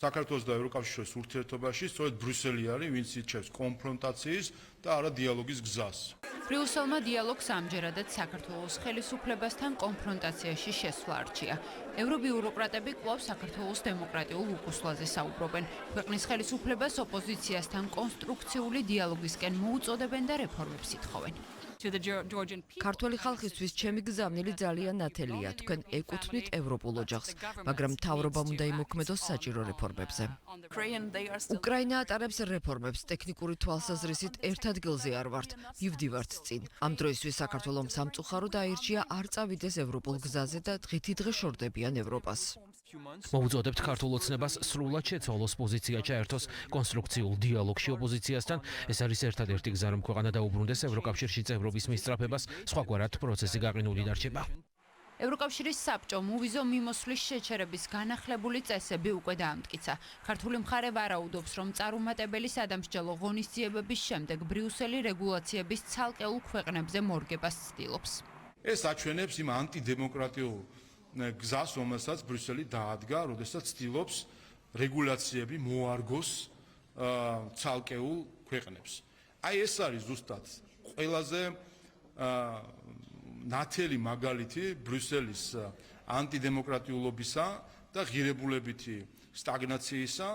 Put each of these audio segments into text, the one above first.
საქართველოს და ევროკავშირის ურთიერთობაში სწორედ ბრიუსელი არის, ვინც ირჩევს კონფრონტაციის და არა დიალოგის გზას. ბრიუსელმა დიალოგს ამჯერადაც საქართველოს ხელისუფლებასთან კონფრონტაციაში შესვლა არჩია. ევრობიუროკრატები კვლავ საქართველოს დემოკრატიულ უკუსლაზე საუბრობენ. ქვეყნის ხელისუფლებას ოპოზიციასთან კონსტრუქციული დიალოგისკენ მოუწოდებენ და რეფორმებს ითხოვენ. ქართველი ხალხისთვის ჩემი გზავნილი ძალიან ნათელია. თქვენ ეკუთვნით ევროპულ ოჯახს, მაგრამ მთავრობამ უნდა იმოქმედოს საჭირო რეფორმებზე. უკრაინა ატარებს რეფორმებს, ტექნიკური თვალსაზრისით ერთ ადგილზე არ ვართ, მივდივართ წინ. ამ დროისთვის საქართველომ სამწუხაროდ აირჩია არ წავიდეს ევროპულ გზაზე და დღითი დღე შორდებიან ევროპას. მოუწოდებთ ქართულ ოცნებას სრულად შეცვალოს პოზიცია ჩაერთოს კონსტრუქციულ დიალოგში ოპოზიციასთან. ეს არის ერთადერთი გზა, რომ ქვეყანა დაუბრუნდეს ევროკავშირში წევრობის მისწრაფებას, სხვაგვარად პროცესი გაყინული დარჩება. ევროკავშირის საბჭომ უვიზო მიმოსვლის შეჩერების განახლებული წესები უკვე დაამტკიცა. ქართული მხარე ვარაუდობს, რომ წარუმატებელი სადამსჯელო ღონისძიებების შემდეგ ბრიუსელი რეგულაციების ცალკეულ ქვეყნებზე მორგებას ცდილობს. ეს აჩვენებს იმ ანტიდემოკრატიულ გზას, რომელსაც ბრიუსელი დაადგა, როდესაც ცდილობს რეგულაციები მოარგოს ცალკეულ ქვეყნებს. აი ეს არის ზუსტად ყველაზე ნათელი მაგალითი ბრიუსელის ანტიდემოკრატიულობისა და ღირებულებითი სტაგნაციისა.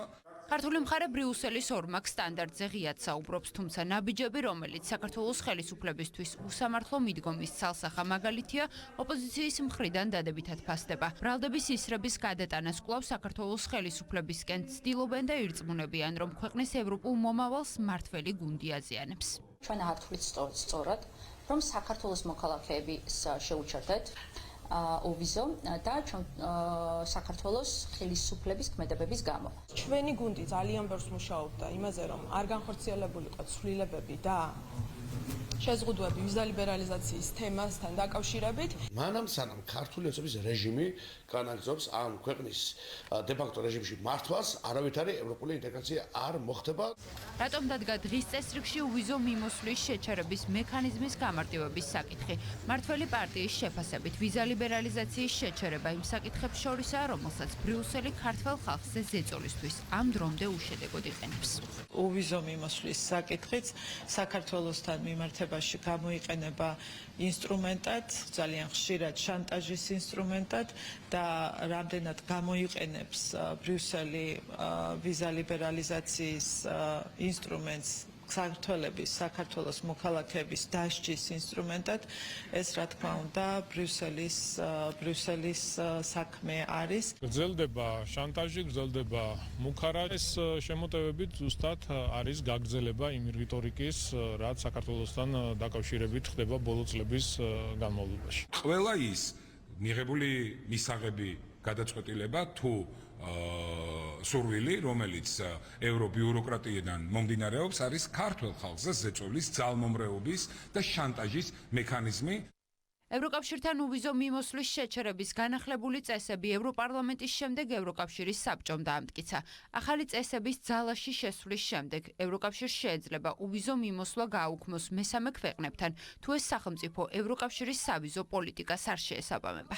ქართული მხარე ბრიუსელის ორმაგ სტანდარტზე ღიად საუბრობს, თუმცა ნაბიჯები, რომელიც საქართველოს ხელისუფლებისთვის უსამართლო მიდგომის ცალსახა მაგალითია, ოპოზიციის მხრიდან დადებითად ფასდება. ბრალდების ისრების გადატანას კვლავ საქართველოს ხელისუფლებისკენ ცდილობენ და ირწმუნებიან, რომ ქვეყნის ევროპულ მომავალს მმართველი გუნდი აზიანებს. ჩვენ არ ვთვლით სწორად, რომ საქართველოს მოქალაქეები შეუჩერდეთ ოვიზო და საქართველოს ხელისუფლების ქმედებების გამო. ჩვენი გუნდი ძალიან ბევრს მუშაობდა იმაზე, რომ არ განხორციელებულიყო ცვლილებები და შეზღუდვები ვიზა ლიბერალიზაციის თემასთან დაკავშირებით. მანამ სანამ ქართული ოცნების რეჟიმი განაგრძობს ამ ქვეყნის დე-ფაქტო რეჟიმში მართვას, არავითარი ევროპული ინტეგრაცია არ მოხდება. რატომ დადგა დღის წესრიგში უვიზო მიმოსვლის შეჩერების მექანიზმის გამარტივების საკითხი? მმართველი პარტიის შეფასებით ვიზა ლიბერალიზაციის შეჩერება იმ საკითხებს შორისაა, რომელსაც ბრიუსელი ქართველ ხალხზე ზეწოლისთვის ამ დრომდე უშედეგოდ იყენებს. უვიზო მიმოსვლის საკითხიც საქართველოსთან მიმართებაში გამოიყენება ინსტრუმენტად, ძალიან ხშირად შანტაჟის ინსტრუმენტად და რამდენად გამოიყენებს ბრიუსელი ვიზა ლიბერალიზაციის ინსტრუმენტს საქართველების საქართველოს მოქალაქეების დასჯის ინსტრუმენტად, ეს რა თქმა უნდა ბრიუსელის საქმე არის. გრძელდება შანტაჟი, გრძელდება მუქარა. ეს შემოტევებით ზუსტად არის გაგრძელება იმ რიტორიკის, რაც საქართველოსთან დაკავშირებით ხდება ბოლო წლების განმავლობაში. ყველა ის მიღებული მისაღები გადაწყვეტილება თუ სურვილი, რომელიც ევრობიუროკრატიიდან მომდინარეობს, არის ქართულ ხალხზე ზეწოლის, ძალმომრეობის და შანტაჟის მექანიზმი. ევროკავშირთან უვიზო მიმოსვლის შეჩერების განახლებული წესები ევროპარლამენტის შემდეგ ევროკავშირის საბჭომ დაამტკიცა. ახალი წესების ძალაში შესვლის შემდეგ ევროკავშირს შეეძლება უვიზო მიმოსვლა გააუქმოს მესამე ქვეყნებთან, თუ ეს სახელმწიფო ევროკავშირის სავიზო პოლიტიკას არ შეესაბამება.